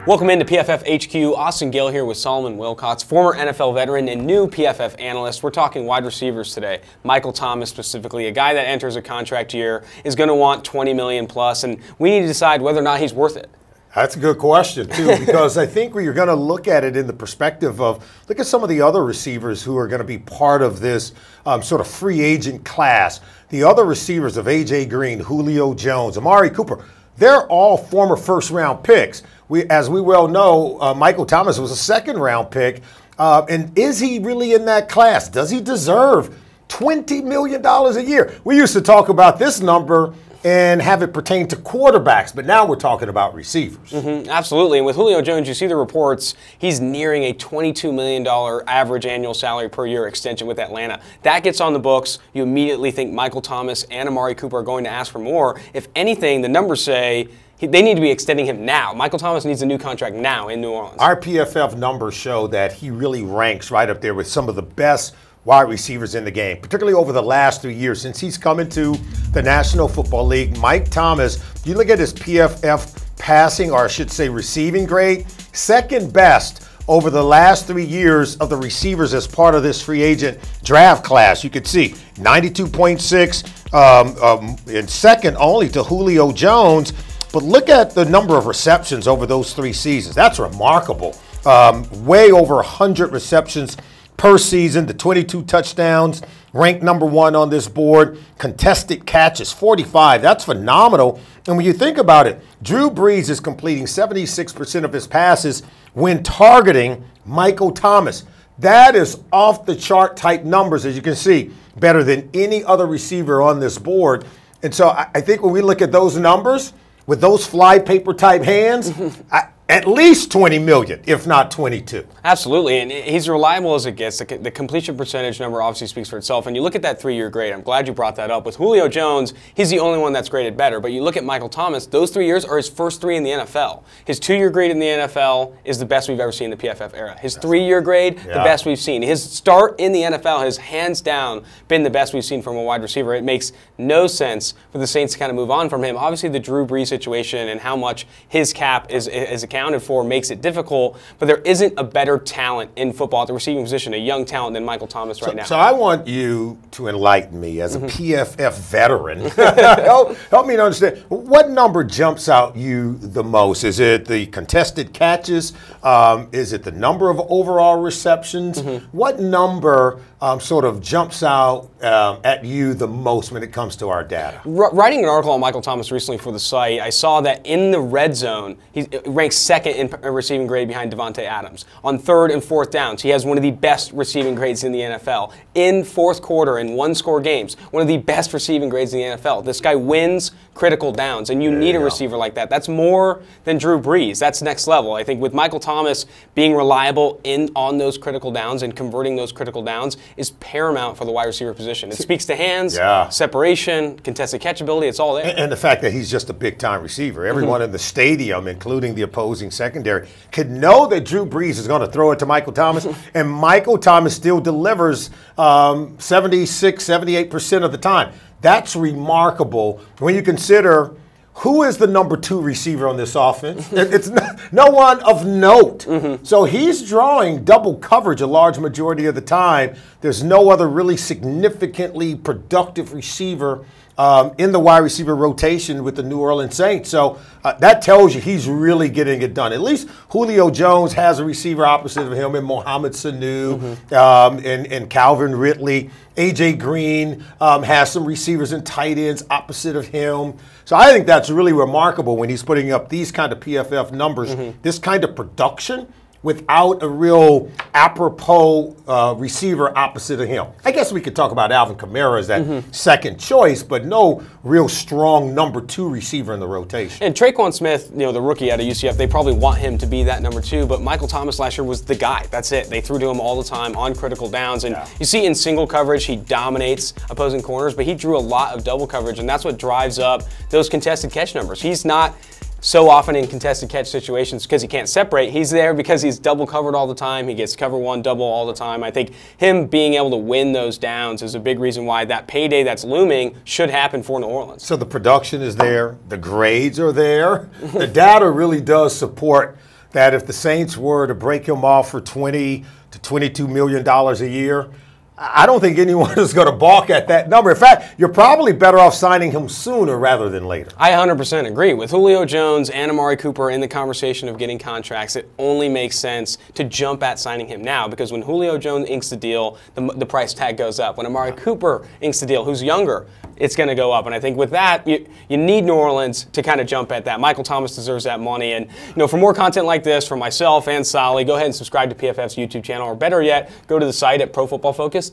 Welcome into PFF HQ. Austin Gayle here with Solomon Wilcots, former NFL veteran and new PFF analyst. We're talking wide receivers today. Michael Thomas specifically, a guy that enters a contract year, is going to want $20 million plus, and we need to decide whether or not he's worth it. That's a good question, too, because I think you're going to look at it in the perspective of, look at some of the other receivers who are going to be part of this sort of free agent class. The other receivers of A.J. Green, Julio Jones, Amari Cooper, they're all former first-round picks. As we well know, Michael Thomas was a second-round pick. And is he really in that class? Does he deserve $20 million a year? We used to talk about this number and have it pertain to quarterbacks, but now we're talking about receivers. Absolutely, and with Julio Jones, you see the reports, he's nearing a $22 million average annual salary per year extension with Atlanta. That gets on the books. You immediately think Michael Thomas and Amari Cooper are going to ask for more. If anything, the numbers say they need to be extending him now. Michael Thomas needs a new contract now in New Orleans. Our PFF numbers show that he really ranks right up there with some of the best wide receivers in the game, particularly over the last 3 years since he's come into the National Football League. Mike Thomas, you look at his PFF passing, or I should say receiving grade, second best over the last 3 years of the receivers as part of this free agent draft class. You could see 92.6 and second only to Julio Jones. But look at the number of receptions over those 3 seasons. That's remarkable. Way over 100 receptions per season, the 22 touchdowns, ranked number 1 on this board. Contested catches, 45. That's phenomenal. And when you think about it, Drew Brees is completing 76% of his passes when targeting Michael Thomas. That is off-the-chart type numbers, as you can see, better than any other receiver on this board. And so I think when we look at those numbers, with those flypaper type hands, at least 20 million, if not 22. Absolutely, and he's reliable as it gets. The completion percentage number obviously speaks for itself. And you look at that 3-year grade, I'm glad you brought that up. With Julio Jones, he's the only one that's graded better. But you look at Michael Thomas, those 3 years are his first 3 in the NFL. His 2-year grade in the NFL is the best we've ever seen in the PFF era. His 3-year grade, the best we've seen. His start in the NFL has hands down been the best we've seen from a wide receiver. It makes no sense for the Saints to kind of move on from him. Obviously, the Drew Brees situation and how much his cap is accounted for makes it difficult, but there isn't a better talent in football at the receiving position, a young talent than Michael Thomas right now. So I want you to enlighten me as a PFF veteran. help me to understand, what number jumps out you the most? Is it the contested catches? Is it the number of overall receptions? What number sort of jumps out at you the most when it comes to our data? Writing an article on Michael Thomas recently for the site, I saw that in the red zone, he ranks second in receiving grade behind Devontae Adams. On 3rd and 4th downs, he has one of the best receiving grades in the NFL. In 4th quarter and 1-score games, one of the best receiving grades in the NFL. This guy wins critical downs, and you need a receiver like that. That's more than Drew Brees. That's next level. I think with Michael Thomas being reliable on those critical downs and converting those critical downs is paramount for the wide receiver position. It speaks to hands, separation, contested catchability. It's all there. And the fact that he's just a big-time receiver. Everyone in the stadium, including the opposing secondary, could know that Drew Brees is going to throw it to Michael Thomas, and Michael Thomas still delivers 76, 78% of the time. That's remarkable when you consider who is the number 2 receiver on this offense. It's no one of note. So he's drawing double coverage a large majority of the time. There's no other really significantly productive receiver in the wide receiver rotation with the New Orleans Saints. So that tells you he's really getting it done. At least Julio Jones has a receiver opposite of him in Mohamed Sanu and Calvin Ridley. A.J. Green has some receivers and tight ends opposite of him. So I think that's really remarkable when he's putting up these kind of PFF numbers, this kind of production, without a real apropos receiver opposite of him. I guess we could talk about Alvin Kamara as that second choice, but no real strong number 2 receiver in the rotation. And Traquan Smith, the rookie out of UCF, they probably want him to be that number 2, but Michael Thomas last year was the guy. That's it. They threw to him all the time on critical downs, and you see in single coverage, he dominates opposing corners, but he drew a lot of double coverage, and that's what drives up those contested catch numbers. He's not so often in contested catch situations because he can't separate. He's there because he's double covered all the time. He gets cover 1 double all the time. I think him being able to win those downs is a big reason why that payday that's looming should happen for New Orleans. So the production is there. The grades are there. The data really does support that if the Saints were to break him off for $20 to $22 million a year, I don't think anyone is going to balk at that number. In fact, you're probably better off signing him sooner rather than later. I 100% agree. With Julio Jones and Amari Cooper in the conversation of getting contracts, it only makes sense to jump at signing him now, because when Julio Jones inks the deal, the price tag goes up. When Amari Cooper inks the deal, who's younger, it's going to go up. And I think with that, you need New Orleans to kind of jump at that. Michael Thomas deserves that money. And for more content like this from myself and Solly, go ahead and subscribe to PFF's YouTube channel, or better yet, go to the site at ProFootballFocus.com.